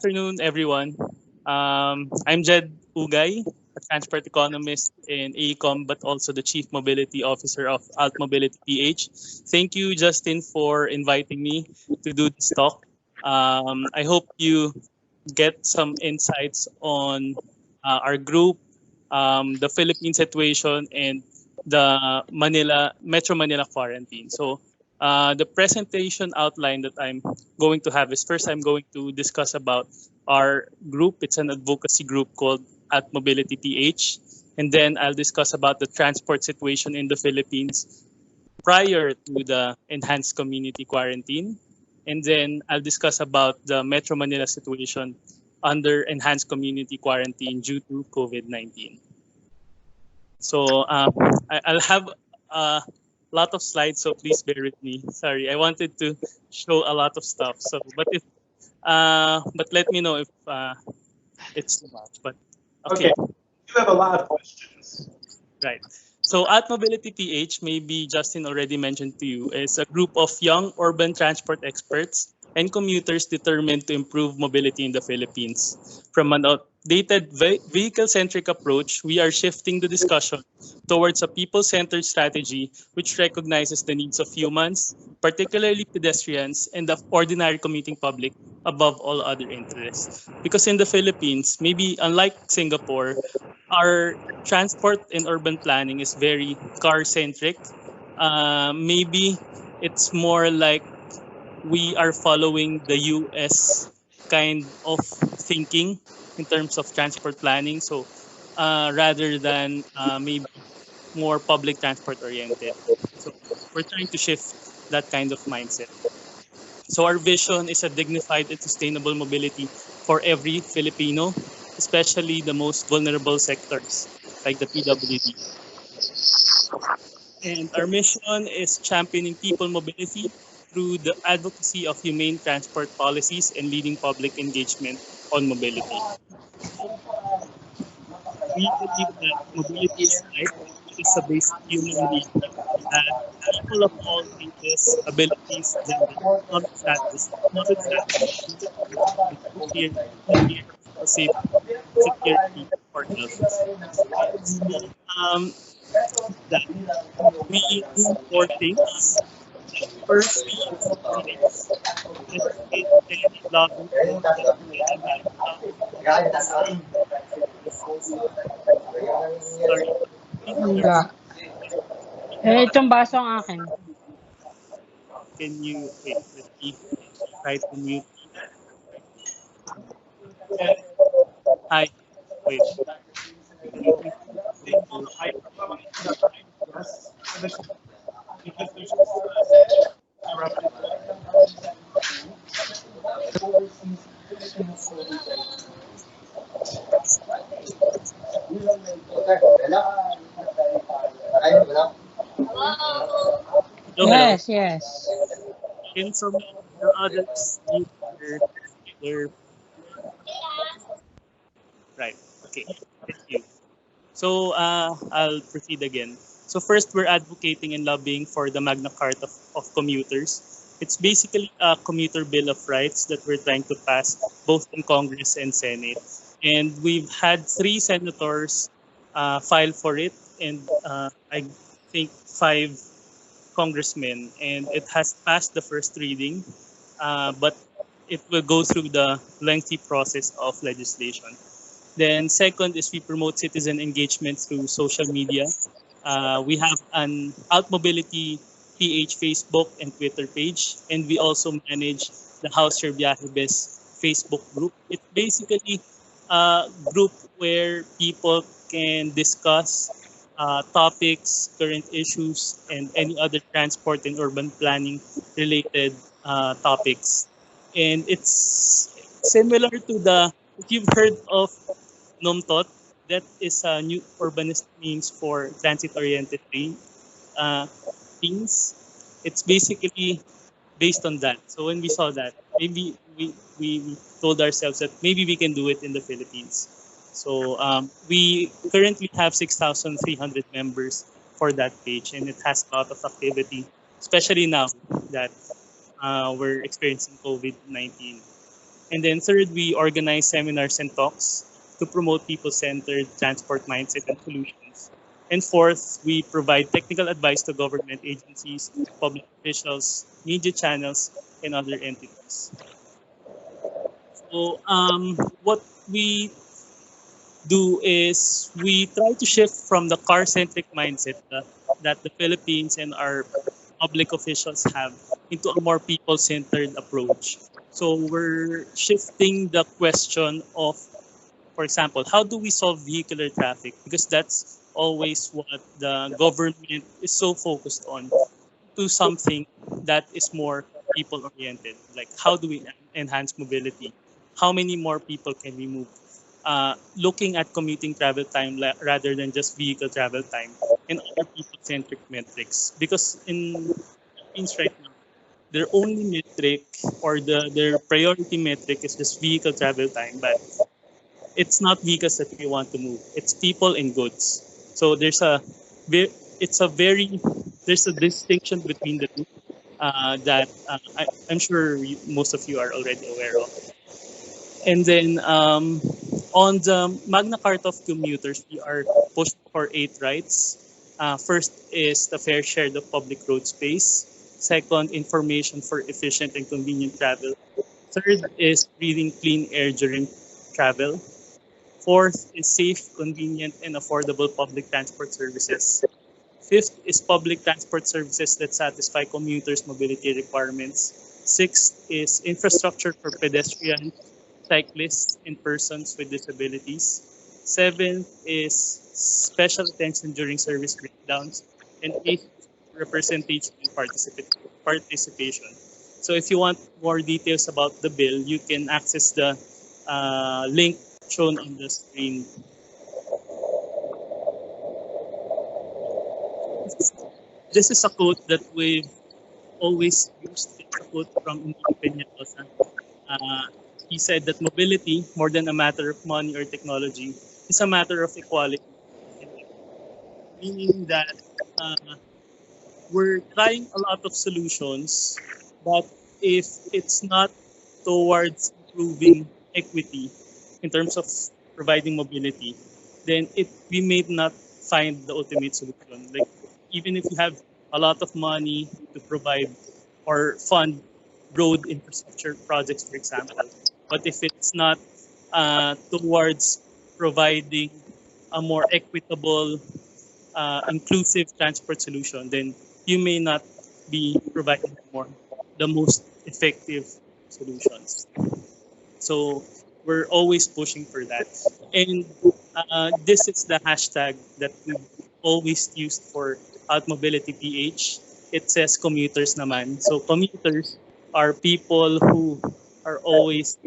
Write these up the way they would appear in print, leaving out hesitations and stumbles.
afternoon, everyone. I'm Jed Ugay, a transport economist in AECOM, but also the Chief Mobility Officer of Alt Mobility PH. Thank you, Justin, for inviting me to do this talk. I hope you get some insights on our group, the Philippine situation, and the Metro Manila quarantine. So, the presentation outline that I'm going to have is first I'm going to discuss about our group. It's an advocacy group called At Mobility PH. And then I'll discuss about the transport situation in the Philippines prior to the enhanced community quarantine. And then I'll discuss about the Metro Manila situation under enhanced community quarantine due to COVID-19. So I'll have a lot of slides, so please bear with me. Sorry, I wanted to show a lot of stuff. So, but let me know if it's too much. But okay. Okay, you have a lot of questions. Right. So at Mobility PH, maybe Justin already mentioned to you, is a group of young urban transport experts and commuters determined to improve mobility in the Philippines. From an outdated vehicle-centric approach, we are shifting the discussion towards a people-centered strategy which recognizes the needs of humans, particularly pedestrians and the ordinary commuting public above all other interests. Because in the Philippines, maybe unlike Singapore, our transport and urban planning is very car centric. Maybe it's more like we are following the US kind of thinking in terms of transport planning. So rather than maybe more public transport oriented. So we're trying to shift that kind of mindset. So our vision is a dignified and sustainable mobility for every Filipino, especially the most vulnerable sectors like the PWD. And our mission is championing people mobility through the advocacy of humane transport policies and leading public engagement on mobility. We believe that mobility is right. It is a basic human need that people of all ages, abilities, gender, economic status, healthier, safe, security, or health. So, that we do four things. First, we educate and lobby for sorry. Yeah. Eh, itong baso ang akin. Can you wait? Let me try to mute. Hi. Wait. Hello, hello. Yes, yes. Can some of the others mute their right? Okay. Thank you. So I'll proceed again. So first, we're advocating and lobbying for the Magna Carta of commuters. It's basically a commuter bill of rights that we're trying to pass both in Congress and Senate. And we've had three senators file for it, and I think five congressmen, and it has passed the first reading, but it will go through the lengthy process of legislation. Then second is we promote citizen engagement through social media. We have an Out Mobility PH Facebook and Twitter page, and we also manage the House Your Viaje Best Facebook group. It's basically a group where people can discuss topics, current issues, and any other transport and urban planning related topics. And it's similar to if you've heard of NOMTOT, that is a new urbanist means for transit-oriented uh, things. It's basically based on that. So when we saw that, maybe we told ourselves that maybe we can do it in the Philippines. So we currently have 6,300 members for that page, and it has a lot of activity, especially now that we're experiencing COVID-19. And then third, we organize seminars and talks to promote people-centered transport mindset and solutions. And fourth, we provide technical advice to government agencies, public officials, media channels, and other entities. So what we do is we try to shift from the car-centric mindset that the Philippines and our public officials have into a more people-centered approach. So we're shifting the question of, for example, how do we solve vehicular traffic? Because that's always what the government is so focused on, to something that is more people-oriented. Like how do we enhance mobility? How many more people can we move? Looking at commuting travel time rather than just vehicle travel time and other people-centric metrics. Because in Philippines right now, their only metric or their priority metric is just vehicle travel time, but it's not vehicles that we want to move. It's people and goods. So it's a very there's a distinction between the two that I'm sure most of you are already aware of. And then on the Magna Carta of commuters, we are pushing for 8 rights. First is the fair share of public road space. Second, information for efficient and convenient travel. Third is breathing clean air during travel. Fourth is safe, convenient, and affordable public transport services. Fifth is public transport services that satisfy commuters' mobility requirements. Sixth is infrastructure for pedestrians, cyclists, and persons with disabilities. Seventh is special attention during service breakdowns. And eighth, representation and participation. So if you want more details about the bill, you can access the link shown on the screen. This is a quote that we've always used. It's a quote from Enrique Peñalosa. He said that mobility, more than a matter of money or technology, is a matter of equality. Meaning that we're trying a lot of solutions, but if it's not towards improving equity in terms of providing mobility, then we may not find the ultimate solution. Like even if you have a lot of money to provide or fund road infrastructure projects, for example, but if it's not towards providing a more equitable, inclusive transport solution, then you may not be providing the most effective solutions. So we're always pushing for that. And this is the hashtag that we've always used for Outmobility PH. It says commuters naman. So commuters are people who are always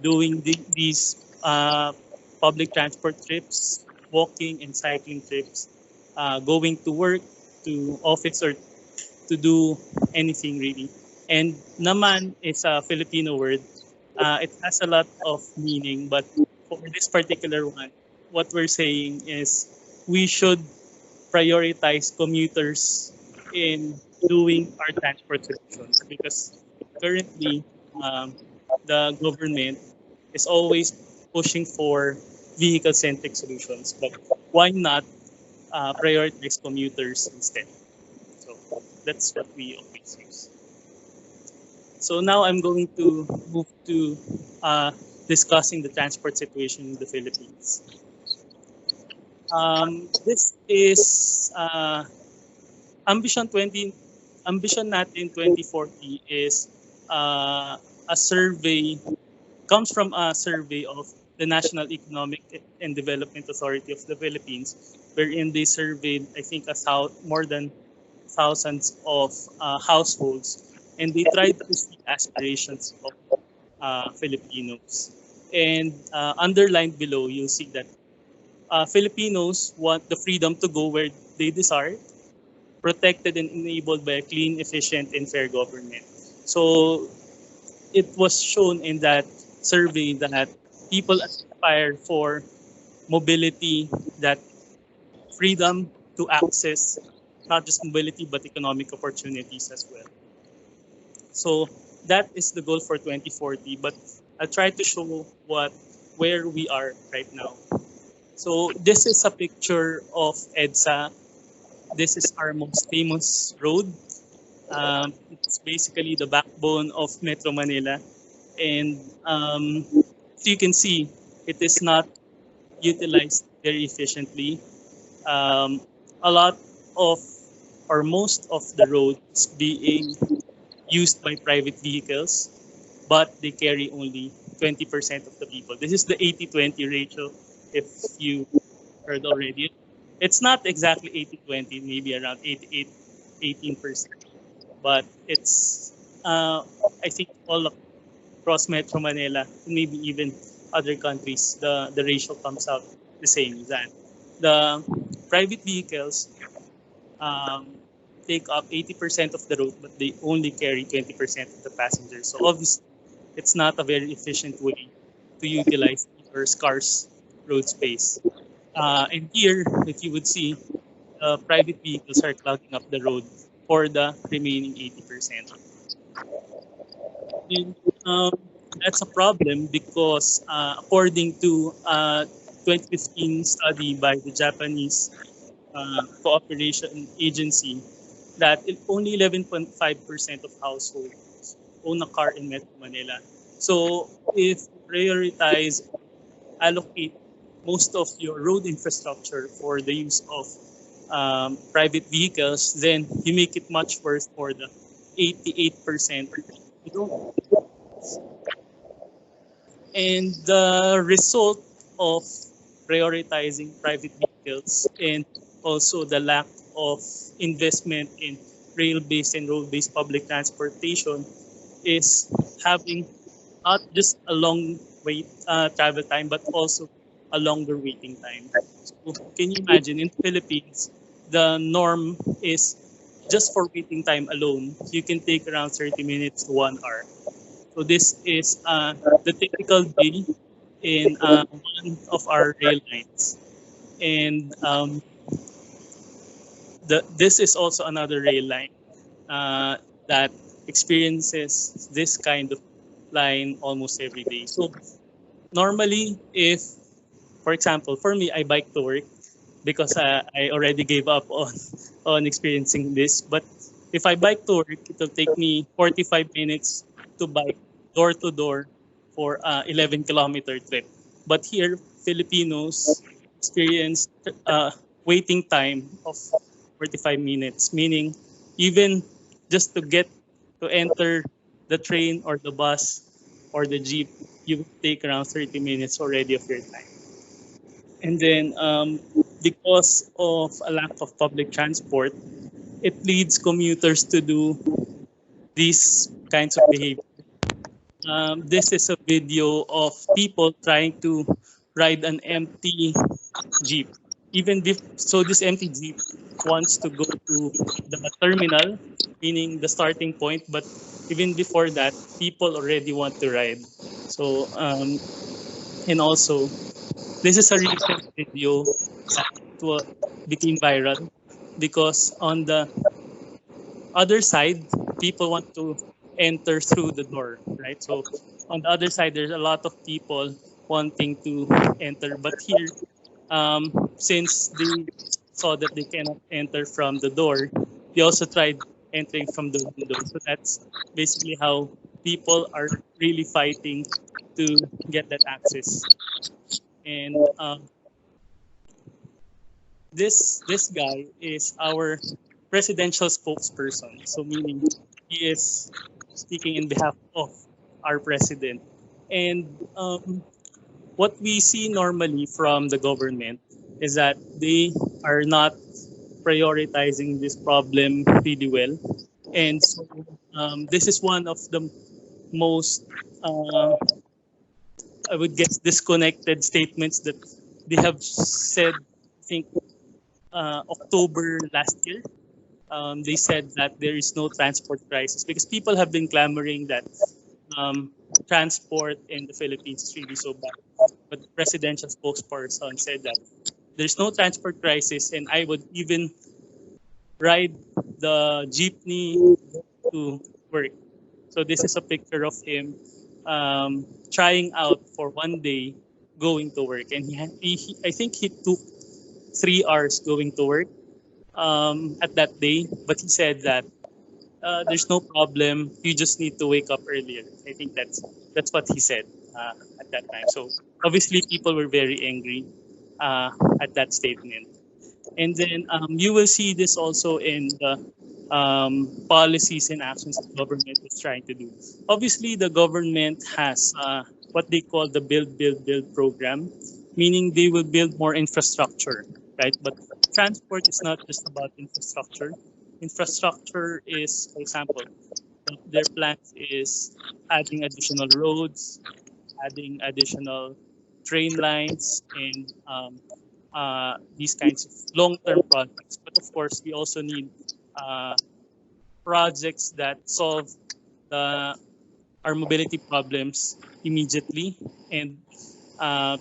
doing these public transport trips, walking and cycling trips, going to work, to office, or to do anything really. And naman is a Filipino word. It has a lot of meaning, but for this particular one, what we're saying is we should prioritize commuters in doing our transport solutions because currently the government is always pushing for vehicle-centric solutions. But why not prioritize commuters instead? So that's what we always use. So now I'm going to move to discussing the transport situation in the Philippines. This is Ambition natin 2040 is a survey, comes from a survey of the National Economic and Development Authority of the Philippines, wherein they surveyed, I think, more than thousands of households, and they tried to see aspirations of Filipinos. And underlined below, you'll see that Filipinos want the freedom to go where they desire, protected and enabled by a clean, efficient, and fair government. So it was shown in that survey that people aspire for mobility, that freedom to access not just mobility but economic opportunities as well. So that is the goal for 2040. But I'll try to show where we are right now. So this is a picture of EDSA. This is our most famous road. It's basically the backbone of Metro Manila. And so you can see, it is not utilized very efficiently. Um, a lot of, or most of the roads being used by private vehicles, but they carry only 20% of the people. This is the 80-20 ratio, if you heard already. It's not exactly 80-20, maybe around 88, 18%. But it's, I think, all across Metro Manila, maybe even other countries, the ratio comes out the same, that the private vehicles um, take up 80% of the road, but they only carry 20% of the passengers. So obviously, it's not a very efficient way to utilize your scarce road space. And here, if you would see, private vehicles are clogging up the road for the remaining 80%. And that's a problem because according to a 2015 study by the Japanese cooperation agency, that only 11.5% of households own a car in Metro Manila. So if you prioritize, allocate most of your road infrastructure for the use of private vehicles, then you make it much worse for the 88% who don't. And the result of prioritizing private vehicles and also the lack of investment in rail-based and road-based public transportation is having not just a long wait travel time, but also a longer waiting time. So can you imagine, in the Philippines, the norm is just for waiting time alone, you can take around 30 minutes to 1 hour. So this is the typical day in one of our rail lines. And this is also another rail line that experiences this kind of line almost every day. So normally, if, for example, for me, I bike to work because I already gave up on experiencing this. But if I bike to work, it will take me 45 minutes to bike door to door for 11-kilometer trip. But here, Filipinos experience waiting time of 45 minutes, meaning even just to get to enter the train or the bus or the jeep, you take around 30 minutes already of your time. And then because of a lack of public transport, it leads commuters to do these kinds of behavior. This is a video of people trying to ride an empty jeep. So this empty jeep wants to go to the terminal, meaning the starting point. But even before that, people already want to ride. So and also, this is a recent video that became viral because on the other side, people want to enter through the door, right? So on the other side, there's a lot of people wanting to enter. But here, since they saw that they cannot enter from the door, they also tried entering from the window. So that's basically how people are really fighting to get that access. And this guy is our presidential spokesperson. So meaning he is speaking in behalf of our president. And what we see normally from the government is that they are not prioritizing this problem really well. And so this is one of the most, I would guess, disconnected statements that they have said, I think, October last year. They said that there is no transport crisis because people have been clamoring that transport in the Philippines is really so bad. But the presidential spokesperson said that there's no transport crisis, and I would even ride the jeepney to work. So this is a picture of him trying out for one day going to work, and I think he took 3 hours going to work at that day, but he said that there's no problem. You just need to wake up earlier. I think that's what he said at that time. So obviously, people were very angry uh, at that statement. And then you will see this also in the policies and actions that government is trying to do. Obviously, the government has what they call the build program, meaning they will build more infrastructure, right? But transport is not just about infrastructure. Infrastructure is, for example, their plans is adding additional roads, adding additional train lines, and these kinds of long-term projects. But of course, we also need uh, projects that solve the, our mobility problems immediately. And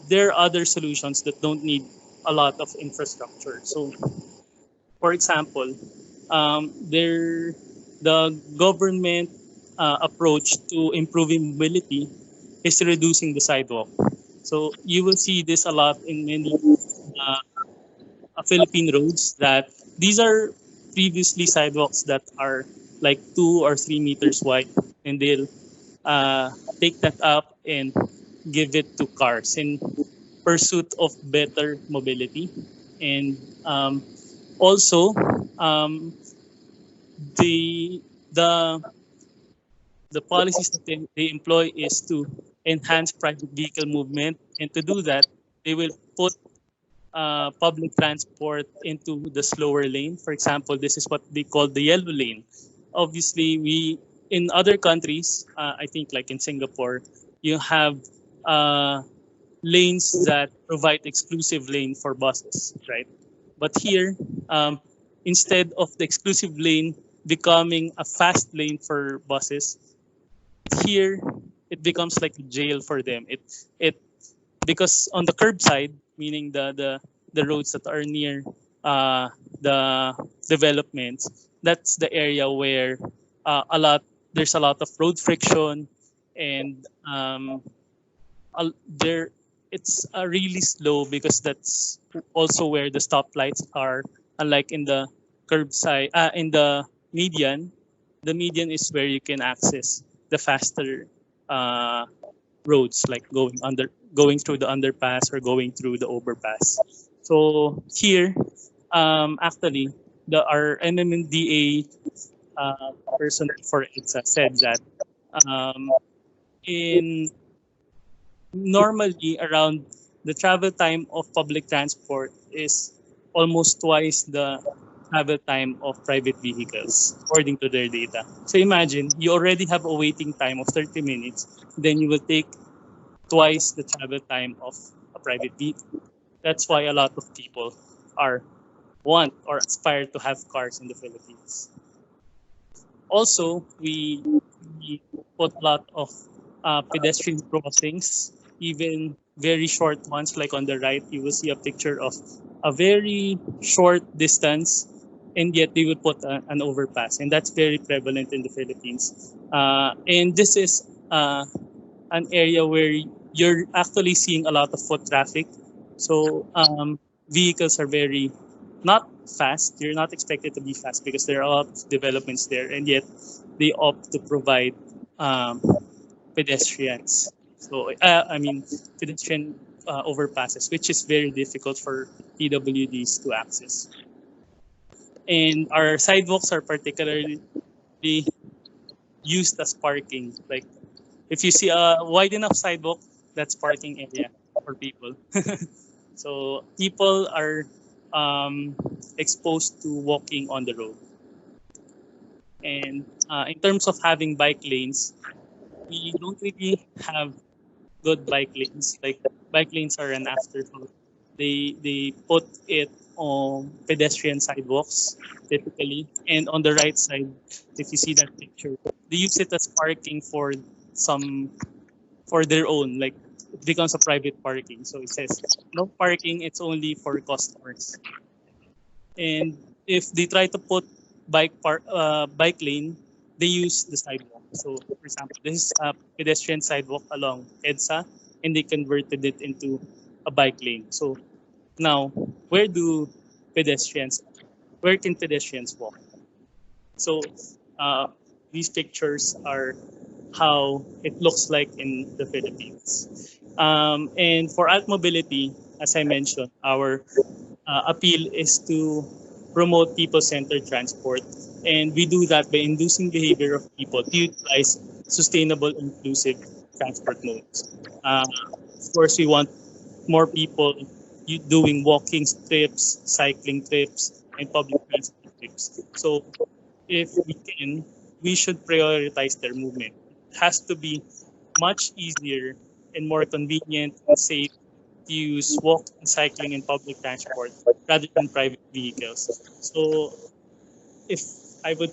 there are other solutions that don't need a lot of infrastructure. So, for example, the government approach to improving mobility is reducing the sidewalk. So you will see this a lot in many uh, Philippine roads, that these are previously sidewalks that are like 2 or 3 meters wide, and they'll uh, take that up and give it to cars in pursuit of better mobility. And also, um, the the the policies that they employ is to enhance private vehicle movement, and to do that, they will put public transport into the slower lane. For example, this is what they call the yellow lane. Obviously, we in other countries, I think like in Singapore, you have uh, lanes that provide exclusive lane for buses, right? But here, instead of the exclusive lane becoming a fast lane for buses, here it becomes like a jail for them. It because on the curbside, meaning the roads that are near the developments, that's the area where a lot there's a lot of road friction, and there it's really slow because that's also where the stoplights are. Unlike in the curbside, in the median is where you can access the faster uh, roads, like going through the underpass or going through the overpass. So here, actually, our MMDA person for ITSA said that um, in normally around the travel time of public transport is almost twice the travel time of private vehicles, according to their data. So imagine you already have a waiting time of 30 minutes, then you will take twice the travel time of a private vehicle. That's why a lot of people are want or aspire to have cars in the Philippines. Also, we put a lot of pedestrian crossings, even very short ones. Like on the right, you will see a picture of a very short distance, and yet they will put an overpass, and that's very prevalent in the Philippines. And this is an area where you're actually seeing a lot of foot traffic. So vehicles are very not fast. You're not expected to be fast because there are a lot of developments there, and yet they opt to provide um, pedestrians. So I mean pedestrian overpasses, which is very difficult for PWDs to access. And our sidewalks are particularly used as parking. Like if you see a wide enough sidewalk, that's parking area for people. So people are exposed to walking on the road. And in terms of having bike lanes, we don't really have good bike lanes. Like bike lanes are an afterthought. They put it on pedestrian sidewalks typically, and on the right side, if you see that picture, they use it as parking for some for their own. Like it becomes a private parking. So it says no parking. It's only for customers. And if they try to put bike lane, they use the sidewalk. So, for example, this is a pedestrian sidewalk along EDSA, and they converted it into a bike lane. So now, where do pedestrians? Where can pedestrians walk? So uh, these pictures are how it looks like in the Philippines. And for alt mobility, as I mentioned, our appeal is to promote people-centered transport. And we do that by inducing behavior of people to utilize sustainable, inclusive transport modes. Of course, we want more people doing walking trips, cycling trips, and public transport trips. So if we can, we should prioritize their movement. It has to be much easier and more convenient and safe to use walking, cycling, and public transport rather than private vehicles. So if I would,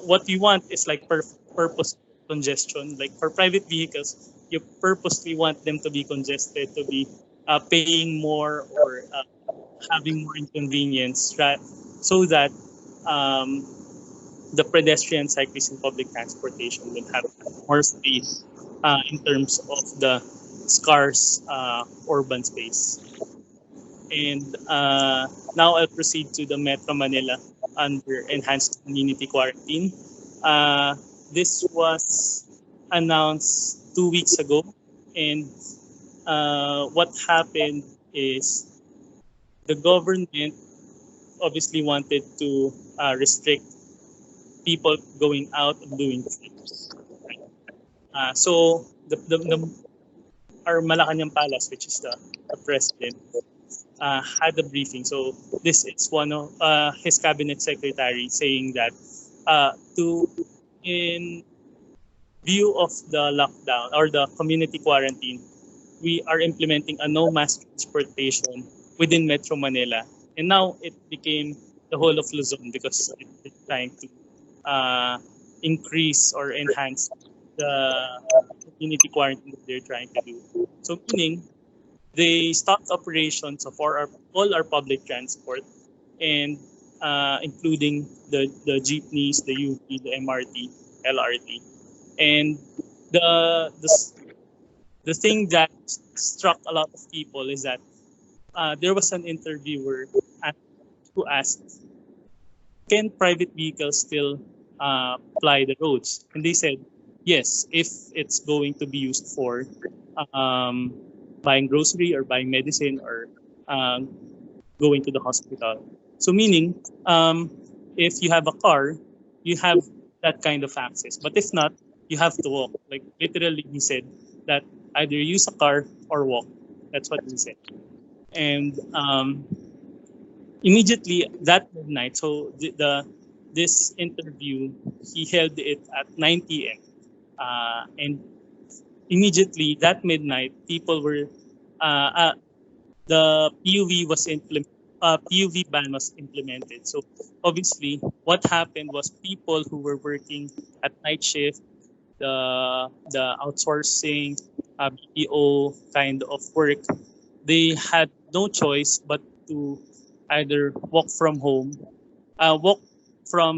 what we want is like purpose congestion. Like for private vehicles, you purposely want them to be congested, to be paying more or having more inconvenience, right? So that um, the pedestrian, cyclists, and public transportation will have more space in terms of the scarce urban space. And now I'll proceed to the Metro Manila under enhanced community quarantine. Uh, this was announced 2 weeks ago, and what happened is the government obviously wanted to restrict people going out and doing trips. So our Malacanang Palace, which is the president, had a briefing. So this is one of his cabinet secretary saying that to in view of the lockdown or the community quarantine, we are implementing a no mask transportation within Metro Manila, and now it became the whole of Luzon because it's trying to increase or enhance the community quarantine that they're trying to do. So meaning they stopped operations of all our public transport and including the jeepneys, the UP, the MRT, LRT. And the the, the thing that struck a lot of people is that there was an interviewer who asked, can private vehicles still ply the roads? And they said, yes, if it's going to be used for um, buying grocery or buying medicine or um, going to the hospital. So meaning, if you have a car, you have that kind of access. But if not, you have to walk. Like literally, he said that either use a car or walk. That's what he said. And immediately that midnight, so this interview, he held it at 9 p.m. And immediately that midnight, people were the PUV ban was implemented. So obviously, what happened was people who were working at night shift, the outsourcing, BPO kind of work, they had no choice but to either walk from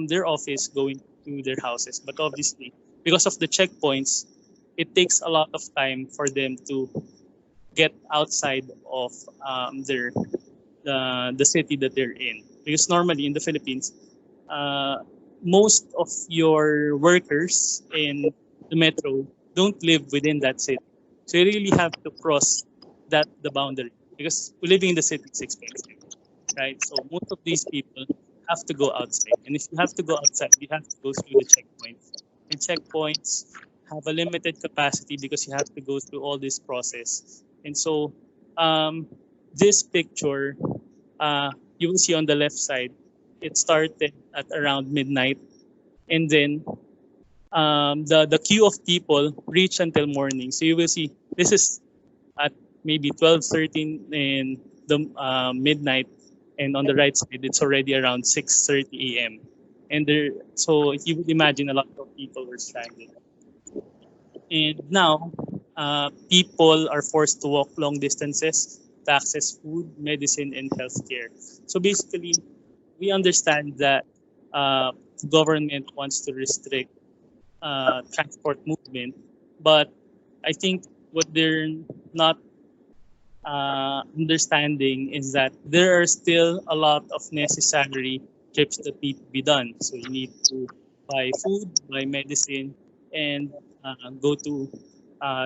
their office going to their houses. But obviously, because of the checkpoints, it takes a lot of time for them to get outside of the city that they're in. Because normally in the Philippines, most of your workers in the metro don't live within that city. So you really have to cross the boundary because living in the city is expensive, right? So most of these people have to go outside, and if you have to go outside, you have to go through the checkpoints. And checkpoints have a limited capacity because you have to go through all this process. And so this picture, you will see on the left side, it started at around midnight, and then the queue of people reached until morning. So you will see this is at maybe 12:13 in the midnight, and on the right side it's already around 6:30 a.m. And so you would imagine a lot of people were stranded. And now people are forced to walk long distances to access food, medicine, and healthcare. So basically, we understand that government wants to restrict transport movement. But I think what they're not understanding is that there are still a lot of necessary trips that need to be done. So you need to buy food, buy medicine, and go to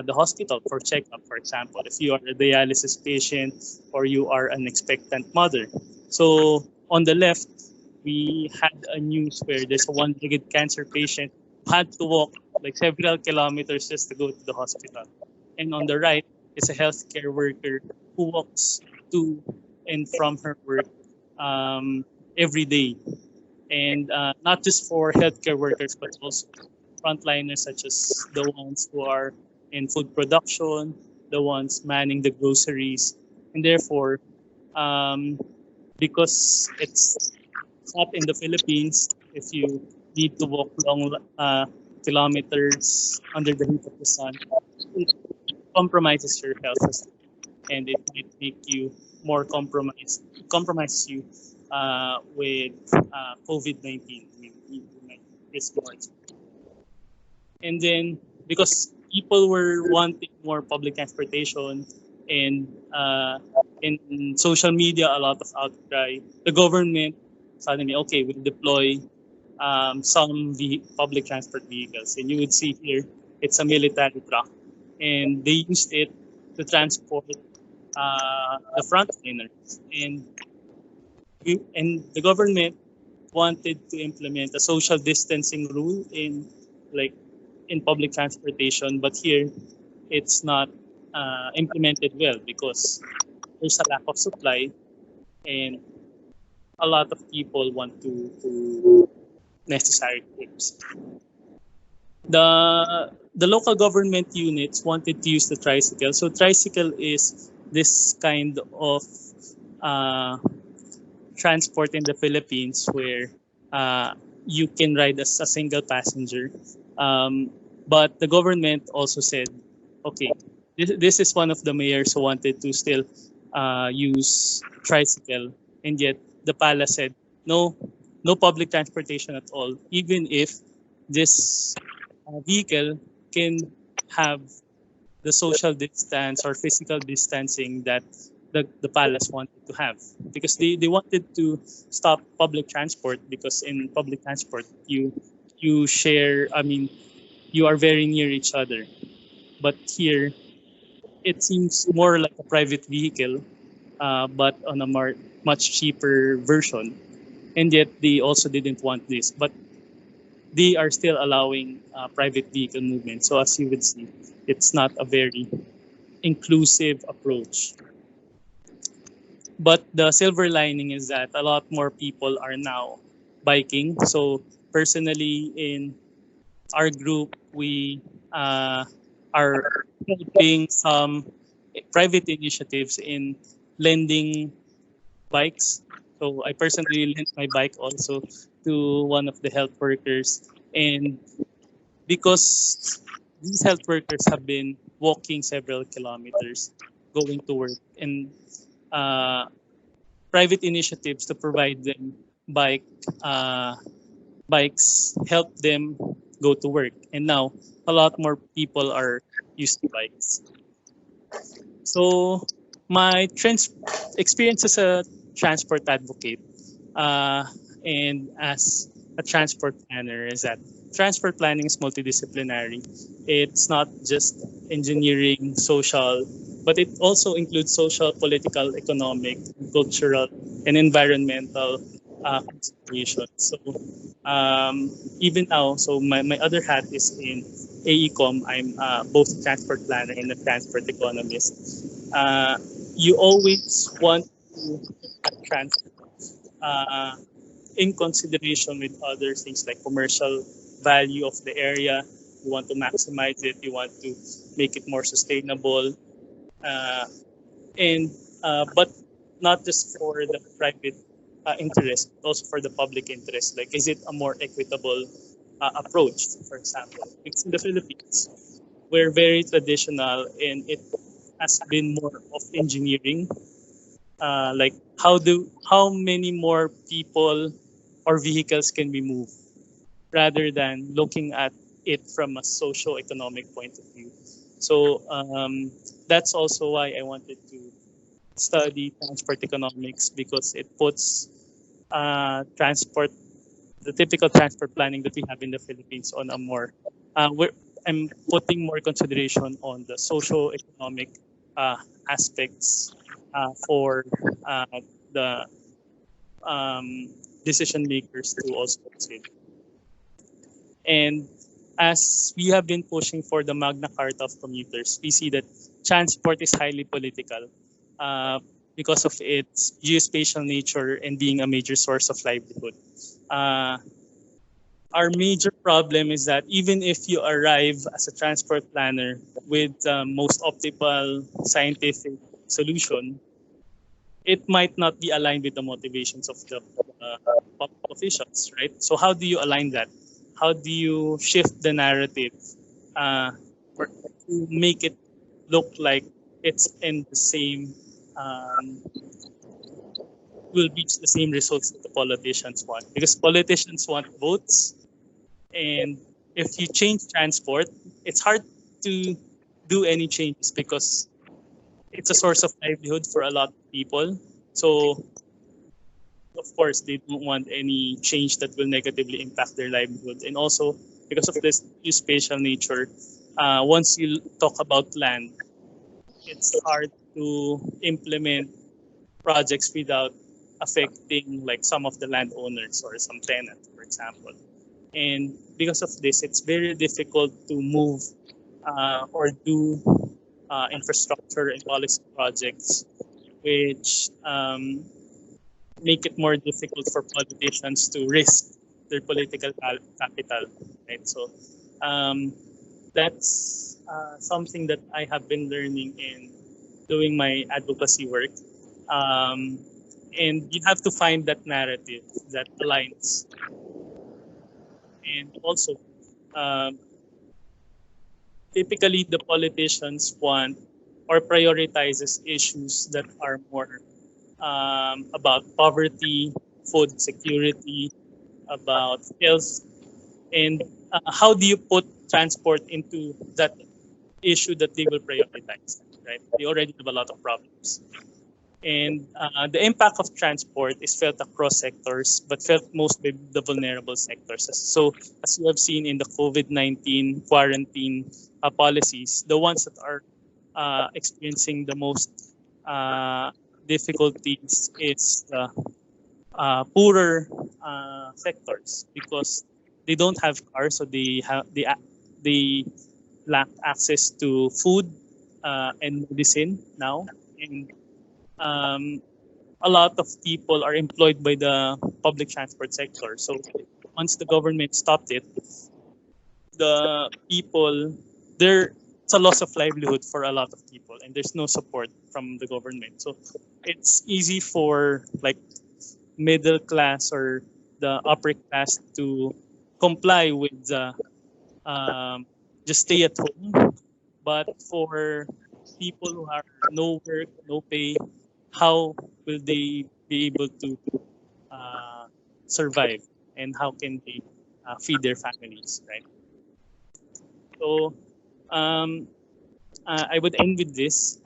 the hospital for checkup, for example, if you are a dialysis patient or you are an expectant mother. So on the left, we had a news where there's a one-legged cancer patient who had to walk like several kilometers just to go to the hospital. And on the right is a healthcare worker who walks to and from her work um, every day. And not just for healthcare workers, but also frontliners such as the ones who are in food production, the ones manning the groceries. And therefore, um, because it's hot in the Philippines, if you need to walk long kilometers under the heat of the sun, it compromises your health and it might make you more compromise you with COVID-19. You might risk more. And then because people were wanting more public transportation and in social media, a lot of outcry, the government suddenly, okay, will deploy some public transport vehicles. And you would see here, it's a military truck. And they used it to transport the frontliners. And the government wanted to implement a social distancing rule in like in public transportation, but here it's not implemented well because there's a lack of supply and a lot of people want to necessary trips. The local government units wanted to use the tricycle. So tricycle is this kind of uh, transport in the Philippines where you can ride as a single passenger. But the government also said, okay, this is one of the mayors who wanted to still use tricycle, and yet the palace said no, no public transportation at all, even if this vehicle can have the social distance or physical distancing that the palace wanted to have, because they wanted to stop public transport, because in public transport you share, I mean, you are very near each other, but here it seems more like a private vehicle, but on a much cheaper version, and yet they also didn't want this, but they are still allowing private vehicle movement. So as you would see, it's not a very inclusive approach. But the silver lining is that a lot more people are now biking. So personally, in our group, we are helping some private initiatives in lending bikes. So I personally lent my bike also to one of the health workers. And because these health workers have been walking several kilometers going to work, and uh, private initiatives to provide them bike uh, bikes help them go to work. And now a lot more people are using bikes. So my experience as a transport advocate uh, and as a transport planner is that transport planning is multidisciplinary. It's not just engineering, social, but it also includes social, political, economic, cultural, and environmental considerations. So even now, so my other hat is in AECOM. I'm both a transport planner and a transport economist. You always want to transport uh, in consideration with other things like commercial value of the area. You want to maximize it. You want to make it more sustainable, uh, and but not just for the private interest, but also for the public interest. Like, is it a more equitable approach? For example, because in the Philippines, we're very traditional, and it has been more of engineering. Like, how many more people or vehicles can we move, rather than looking at it from a socio-economic point of view. So that's also why I wanted to study transport economics, because it puts transport, the typical transport planning that we have in the Philippines, on a more, I'm putting more consideration on the socio-economic aspects for the decision makers to also consider. And as we have been pushing for the Magna Carta of commuters, we see that transport is highly political uh, because of its geospatial nature and being a major source of livelihood. Uh, our major problem is that even if you arrive as a transport planner with the most optimal scientific solution, it might not be aligned with the motivations of the officials, right? So how do you align that? How do you shift the narrative uh, to make it look like it's in the same, um, will reach the same results that the politicians want? Because politicians want votes, and if you change transport, it's hard to do any changes because it's a source of livelihood for a lot of people. So of course, they don't want any change that will negatively impact their livelihood. And also, because of this spatial nature, once you talk about land, it's hard to implement projects without affecting like some of the landowners or some tenants, for example. And because of this, it's very difficult to move or do infrastructure and policy projects which make it more difficult for politicians to risk their political capital, right? So um, that's something that I have been learning in doing my advocacy work. Um, and you have to find that narrative that aligns. And also, um, typically the politicians want or prioritizes issues that are more about poverty, food security, about health, and how do you put transport into that issue that they will prioritize, right? They already have a lot of problems. And the impact of transport is felt across sectors, but felt most by the vulnerable sectors. So, as you have seen in the COVID-19 quarantine policies, the ones that are experiencing the most uh, difficulties is the poorer sectors because they don't have cars, so they lack access to food and medicine now, and um, a lot of people are employed by the public transport sector. So once the government stopped it, the people there, it's a loss of livelihood for a lot of people, and there's no support from the government. So it's easy for like middle class or the upper class to comply with the just stay at home. But for people who have no work, no pay, how will they be able to uh, survive, and how can they feed their families, right? So um, I would end with this.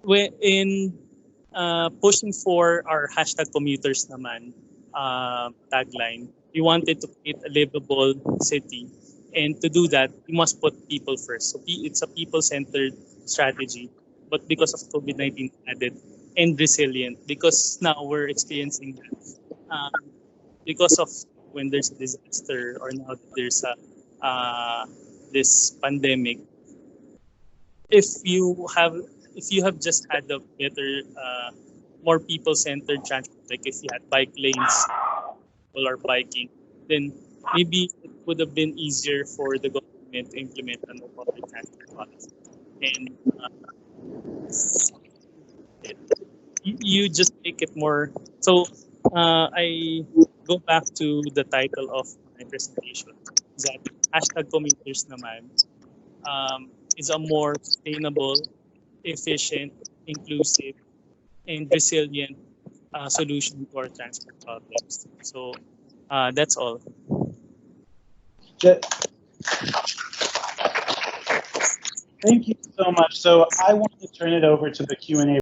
In pushing for our hashtag commuters naman tagline, we wanted to create a livable city. And to do that, we must put people first. So it's a people-centered strategy. But because of COVID-19 added, and resilient, because now we're experiencing that. Because of when there's a disaster or now that there's a this pandemic, if you have if you have just had a better more people centered transport, like if you had bike lanes, people are biking, then maybe it would have been easier for the government to implement a no public transport policy. And it, you just make it more. So I go back to the title of my presentation, that hashtag commuters naman is a more sustainable, efficient, inclusive, and resilient solution to our transport problems. So that's all. Ju- Thank you so much. So I want to turn it over to the Q&A